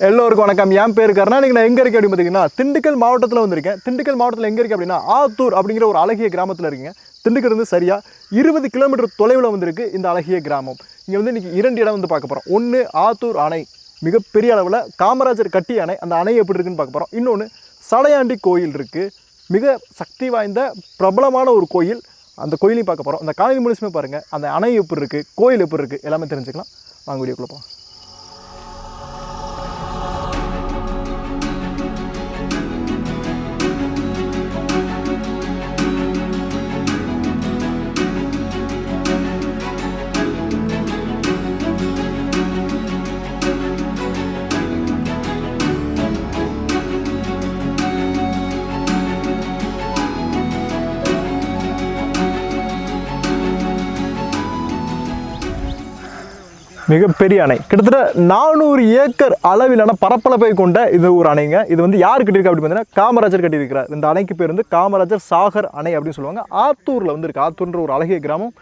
எல்லோருக்கும் வணக்கம். என் பேர் கருணா. நான் எங்கே இருக்கேன் அப்படின்னு பார்த்தீங்கன்னா திண்டுக்கல் மாவட்டத்தில் வந்திருக்கேன். திண்டுக்கல் மாவட்டத்தில் எங்கே இருக்குது அப்படின்னா ஆத்தூர் அப்படிங்கிற ஒரு அழகிய கிராமத்தில் இருக்கீங்க. திண்டுக்கல் இருந்து சரியாக 20 கிலோமீட்டர் தொலைவில் வந்திருக்கு இந்த அழகிய கிராமம். இங்கே வந்து இன்றைக்கி 2 இடம் வந்து பார்க்க போகிறோம். ஒன்று ஆத்தூர் அணை, மிகப்பெரிய அளவில் காமராஜர் கட்டிய அணை. அந்த அணை எப்படி இருக்குன்னு பார்க்க போகிறோம். இன்னொன்று சடையாண்டி கோயில் இருக்குது, மிக சக்தி வாய்ந்த பிரபலமான ஒரு கோயில். அந்த கோயிலையும் பார்க்க போகிறோம். அந்த காலையில் முழுசுமே பாருங்கள். அந்த அணை எப்படி இருக்குது, கோயில் எப்படி இருக்குது, எல்லாமே தெரிஞ்சுக்கலாம். வாங்க வீடியோக்குள்ளே போகலாம். மிகப்பெரிய அணை, கிட்டத்தட்ட 400 ஏக்கர் அளவிலான பரப்பளப்பை கொண்ட இது ஒரு அணைங்க. இது வந்து யார் கட்டியிருக்கா அப்படின்னு பார்த்தீங்கன்னா காமராஜர் கட்டியிருக்கிறார். இந்த அணைக்கு பேர் வந்து காமராஜர் சாகர் அணை அப்படின்னு சொல்லுவாங்க. ஆத்தூரில் வந்து இருக்குது. ஆத்தூர்ன்ற ஒரு அழகிய கிராமம்.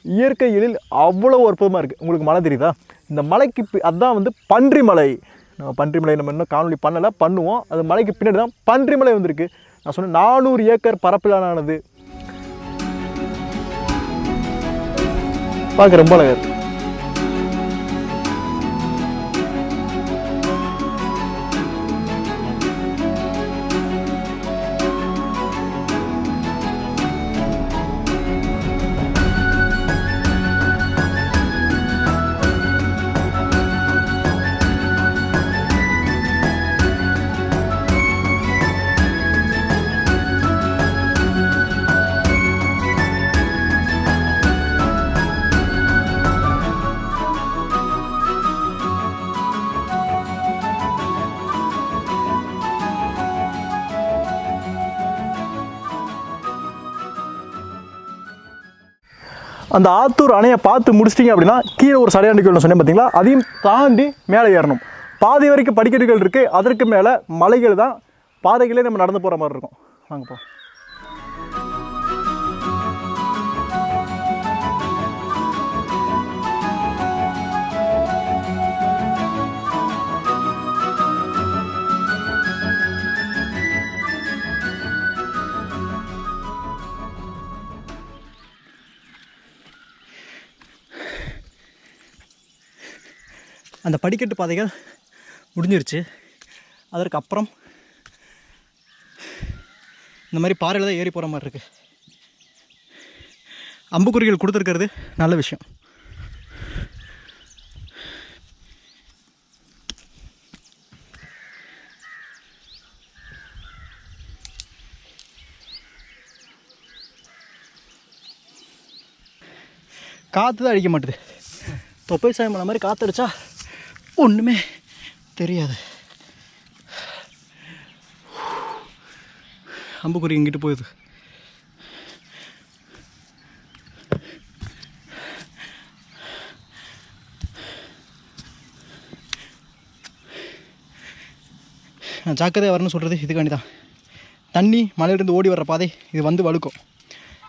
இயற்கை எழில் அவ்வளோ அற்புதமாக இருக்குது. உங்களுக்கு மலை தெரியுதா? இந்த மலைக்கு அதுதான் வந்து பன்றிமலை. நம்ம பன்றிமலை நம்ம இன்னும் காணொலி பண்ணலை, பண்ணுவோம். அது மலைக்கு பின்னாடி தான் பன்றிமலை வந்திருக்கு. நான் சொன்னேன் 400 ஏக்கர் பரப்பிலானது. பார்க்க ரொம்ப அழகாக இருக்குது. அந்த ஆத்தூர் அணையை பார்த்து முடிச்சிட்டிங்க அப்படின்னா கீழே ஒரு சடையாண்டி கோயில் சொன்னேன் பார்த்தீங்களா, அதையும் தாண்டி மேலே ஏறணும். பாதி வரைக்கும் படிக்கட்டுகள் இருக்குது. அதற்கு மேலே மலைகள் தான். பாதைகளே நம்ம நடந்து போகிற மாதிரி இருக்கும். வாங்கப்போ. அந்த படிக்கட்டு பாதைகள் முடிஞ்சிருச்சு. அதற்கு அப்புறம் இந்த மாதிரி பாறையில் தான் ஏறி போகிற மாதிரி இருக்குது. அம்புக்குறிகள் கொடுத்துருக்கிறது நல்ல விஷயம். காற்று தான் அடிக்க மாட்டுது. தொப்பை சாயம் பண்ண மாதிரி காற்று அடித்தா ஒன்றுமே தெரியாது. அம்புக்குறி இங்கிட்டு போகுது. நான் ஜாக்கிரதையாக வரணும்னு சொல்கிறது இதுக்காண்டி தான். தண்ணி மலையிலேருந்து ஓடி வர்ற பாதை இது வந்து வழுக்கும்.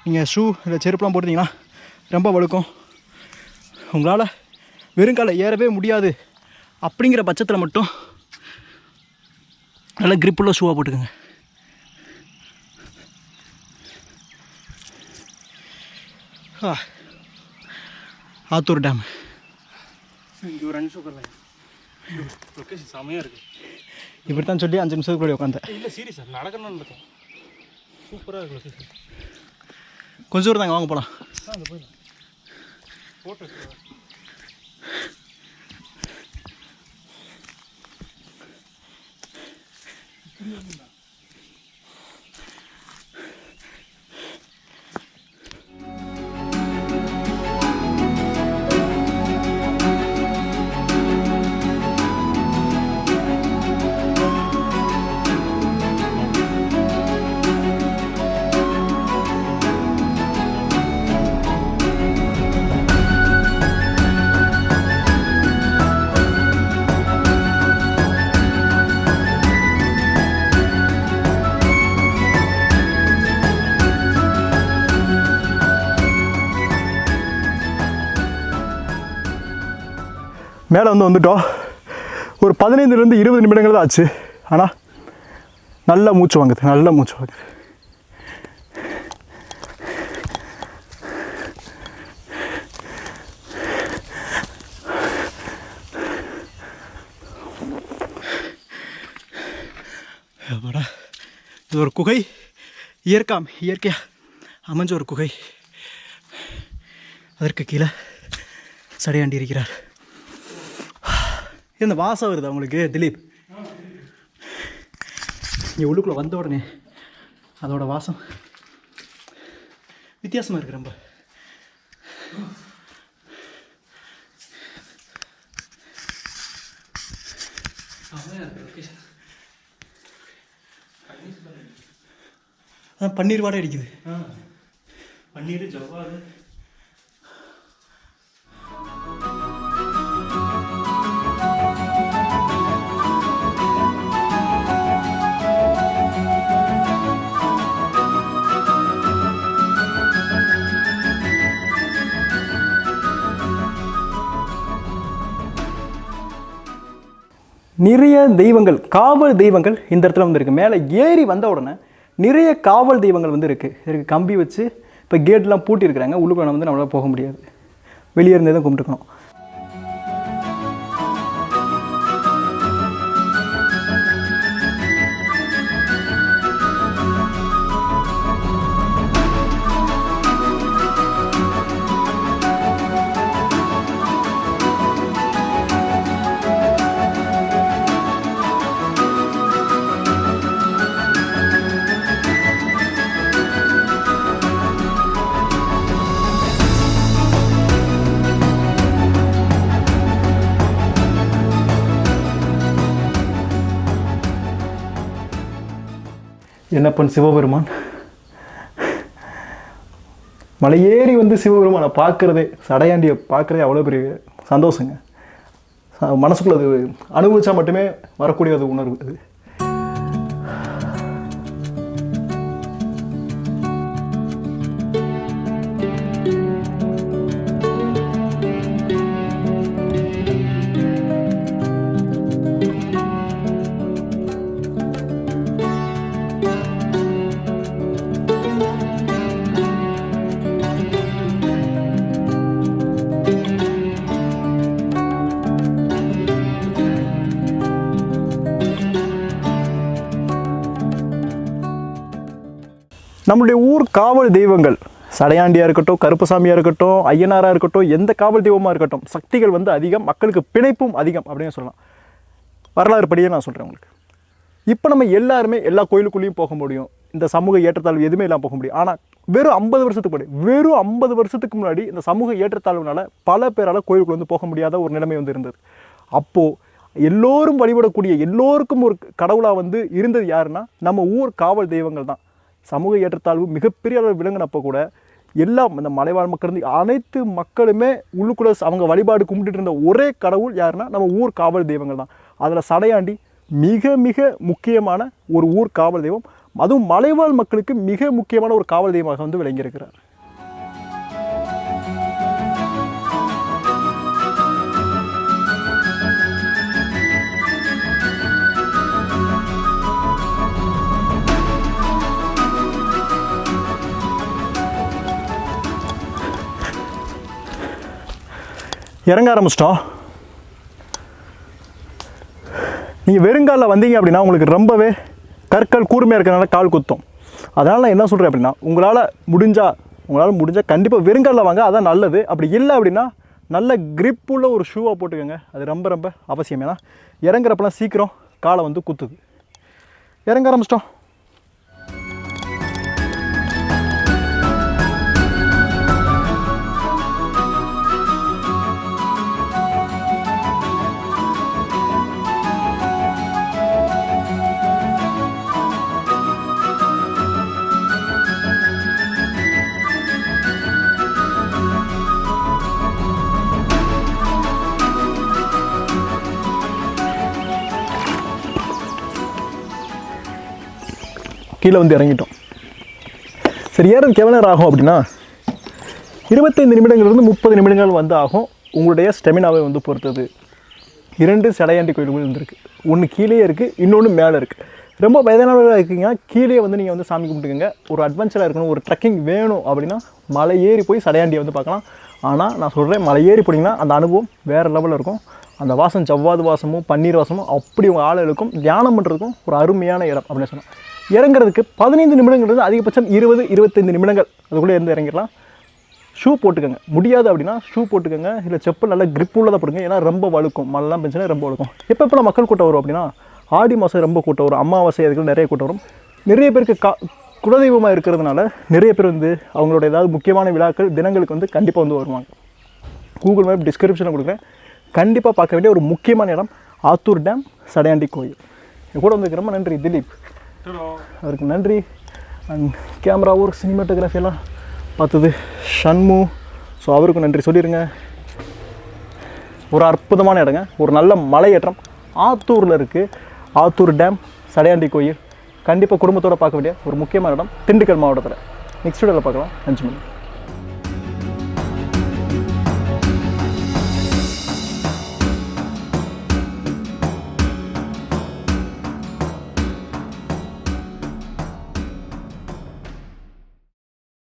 நீங்கள் ஷூ இல்லை செருப்புலாம் போட்டிங்கன்னா ரொம்ப வழுக்கும். உங்களால் வெறுங்கால ஏறவே முடியாது அப்படிங்கிற பட்சத்தில் மட்டும் நல்லா கிரிப்புள்ள ஷூவாக போட்டுக்கோங்க. ஆத்தூர் டேம் இங்கே ஒரு 5 நிமிஷம் லொக்கேஷன் செமையாக இருக்குது. இப்படி தான் சொல்லி 5 நிமிஷத்துக்கு முன்னாடி உட்காந்தேன். இல்லை சீரியஸ் சார், நடக்கணும்னு இருக்கேன். சூப்பராக இருக்குது லொக்கேஷன். கொஞ்சம் தூரம் தாங்க, வாங்க போகலாம். அங்கே போயிடலாம். ஃபோட்டோ மேலே வந்துட்டோம். ஒரு 15லேருந்து 20 நிமிடங்கள் தான் ஆச்சு. ஆனால் நல்லா மூச்சு வாங்குது, நல்லா மூச்சு வாங்குது. இது ஒரு குகை, இயற்கையாக அமைஞ்ச ஒரு குகை. அதற்கு கீழே சடையாண்டி இருக்கிறார். இந்த வாசம் வருது அவங்களுக்கு திலீப்? இங்கே உள்ளுக்குள்ளே வந்த உடனே அதோட வாசம் வித்தியாசமாக இருக்குது ரொம்ப. அதான் பன்னீர் வாடை அடிக்குது. பன்னீர் ஜவ்வாது. நிறைய தெய்வங்கள், காவல் தெய்வங்கள் இந்த இடத்துல வந்து இருக்குது. மேலே ஏறி வந்த உடனே நிறைய காவல் தெய்வங்கள் வந்து இருக்குது. இதுக்கு கம்பி வச்சு இப்போ கேட்லாம் பூட்டியிருக்கிறாங்க. உள்ளுக்குள்ள வந்து நம்மளால் போக முடியாது, வெளியே இருந்தே தான் கும்பிட்டுக்கணும். என்னப்பன் சிவபெருமான் மலையேறி வந்து சிவபெருமானை பார்க்குறதே, சடையாண்டியை பார்க்குறதே அவ்வளோ பெரிய சந்தோஷங்க. மனசுக்குள்ள அது அனுபவிச்சா மட்டுமே வரக்கூடிய அது உணர்வு அது. நம்மளுடைய ஊர் காவல் தெய்வங்கள் சடையாண்டியாக இருக்கட்டும், கருப்பசாமியாக இருக்கட்டும், ஐயனாராக இருக்கட்டும், எந்த காவல் தெய்வமாக இருக்கட்டும், சக்திகள் வந்து அதிகம், மக்களுக்கு பிணைப்பும் அதிகம் அப்படின்னு சொல்லலாம். வரலாறு படியே நான் சொல்கிறேன் உங்களுக்கு. இப்போ நம்ம எல்லாருமே எல்லா கோயிலுக்குள்ளேயும் போக முடியும், இந்த சமூக ஏற்றத்தாழ்வு எதுவுமே இல்லாமல் போக முடியும். ஆனால் வெறும் 50 வருஷத்துக்கு முன்னாடி இந்த சமூக ஏற்றத்தாழ்வுனால பல பேரால் கோயிலுக்குள்ள வந்து போக முடியாத ஒரு நிலைமை வந்து இருந்தது. அப்போது எல்லோரும் வழிபடக்கூடிய, எல்லோருக்கும் ஒரு கடவுளாக வந்து இருந்தது யாருன்னா நம்ம ஊர் காவல் தெய்வங்கள் தான். சமூக ஏற்றத்தாழ்வு மிகப்பெரிய அளவு விளங்கினப்போ கூட எல்லாம் இந்த மலைவாழ் மக்கள் இருந்து அனைத்து மக்களுமே உள்ளுக்குள்ள அவங்க வழிபாடு கும்பிட்டு இருந்த ஒரே கடவுள் யாருன்னா நம்ம ஊர் காவல் தெய்வங்கள் தான். அதில் சடையாண்டி மிக மிக முக்கியமான ஒரு ஊர் காவல் தெய்வம். அதுவும் மலைவாழ் மக்களுக்கு மிக முக்கியமான ஒரு காவல் தெய்வமாக வந்து விளங்கியிருக்கிறார். இறங்க ஆரம்பிச்சிட்டோம். நீங்கள் வெறுங்காலில் வந்தீங்க அப்படின்னா உங்களுக்கு ரொம்பவே கற்கள் கூர்மையாக இருக்கிறனால கால் குத்தும். அதனால் நான் என்ன சொல்கிறேன் அப்படின்னா, உங்களால் முடிஞ்சால் கண்டிப்பாக வெறுங்காலில் வாங்க, அதான் நல்லது. அப்படி இல்லை அப்படின்னா நல்ல கிரிப் உள்ள ஒரு ஷூவாக போட்டுக்கோங்க, அது ரொம்ப ரொம்ப அவசியம். ஏன்னா இறங்குறப்பெல்லாம் சீக்கிரம் காலை வந்து குத்துது. இறங்க ஆரம்பிச்சிட்டோம். கீழே வந்து இறங்கிட்டோம். சரி, ஏறதுக்கு எவ்வளோ நேரம் ஆகும் அப்படின்னா 25 நிமிடங்கள்லேருந்து 30 நிமிடங்கள் வந்து ஆகும். உங்களுடைய ஸ்டெமினாவை வந்து பொறுத்தது. 2 சடையாண்டி கோயில்கள் இருந்திருக்கு. ஒன்று கீழே இருக்குது, இன்னொன்று மேலே இருக்குது. ரொம்ப வயதானவர்களாக இருக்கீங்க, கீழே வந்து நீங்கள் வந்து சாமி கும்பிட்டுக்கோங்க. ஒரு அட்வென்ச்சராக இருக்கணும், ஒரு ட்ரெக்கிங் வேணும் அப்படின்னா மலை ஏறி போய் சடையாண்டியை வந்து பார்க்கலாம். ஆனால் நான் சொல்கிறேன், மலை ஏறி போனீங்கன்னா அந்த அனுபவம் வேறு லெவலில் இருக்கும். அந்த வாசம் ஜவ்வாது வாசமும் பன்னீர் வாசமும் அப்படி உங்கள் ஆளுகளுக்கும் தியானம் பண்ணுறதுக்கும் ஒரு அருமையான இடம் அப்படின்னு சொன்னோம். இறங்குறதுக்கு 15 நிமிடங்கள் அதிகபட்சம் 20-25 நிமிடங்கள் அதுக்குள்ளே இருந்து இறங்கிடலாம். ஷூ போட்டுக்கோங்க, முடியாது அப்படின்னா ஷூ போட்டுக்கோங்க, இல்லை செப்பல் நல்லா கிரிப் உள்ளதாக போடுங்க. ஏன்னா ரொம்ப வழுக்கும், மழைலாம் பெஞ்சுன்னா ரொம்ப வழுக்கும். எப்பப்போலாம் மக்கள் கூட்டம் வரும் அப்படின்னா ஆடி மாதம் ரொம்ப கூட்டம் வரும், அமாவாசை அதுக்கு நிறைய கூட்டம் வரும். நிறைய பேருக்கு குலதெய்வமாக இருக்கிறதுனால நிறைய பேர் வந்து அவங்களோட ஏதாவது முக்கியமான விழாக்கள் தினங்களுக்கு வந்து கண்டிப்பாக வந்து வருவாங்க. கூகுள் மேப் டிஸ்கிரிப்ஷனில் கொடுக்குறேன், கண்டிப்பாக பார்க்க வேண்டிய ஒரு முக்கியமான இடம் ஆத்தூர் டேம் சடையாண்டி கோயில். என் கூட வந்து ரொம்ப நன்றி திலீப், அவருக்கு நன்றி. அண்ட் கேமரா ஒர்க் சினிமாட்டோகிராஃபி எல்லாம் பார்த்தது ஷண்மு, ஸோ அவருக்கும் நன்றி சொல்லிடுங்க. ஒரு அற்புதமான இடங்க, ஒரு நல்ல மலையேற்றம் ஆத்தூரில் இருக்குது. ஆத்தூர் டேம் சடையாண்டி கோயில் கண்டிப்பாக குடும்பத்தோடு பார்க்க வேண்டிய ஒரு முக்கியமான இடம் திண்டுக்கல் மாவட்டத்தில். நெக்ஸ்ட் வீடியோவில் பார்க்கலாம். 5 மணி.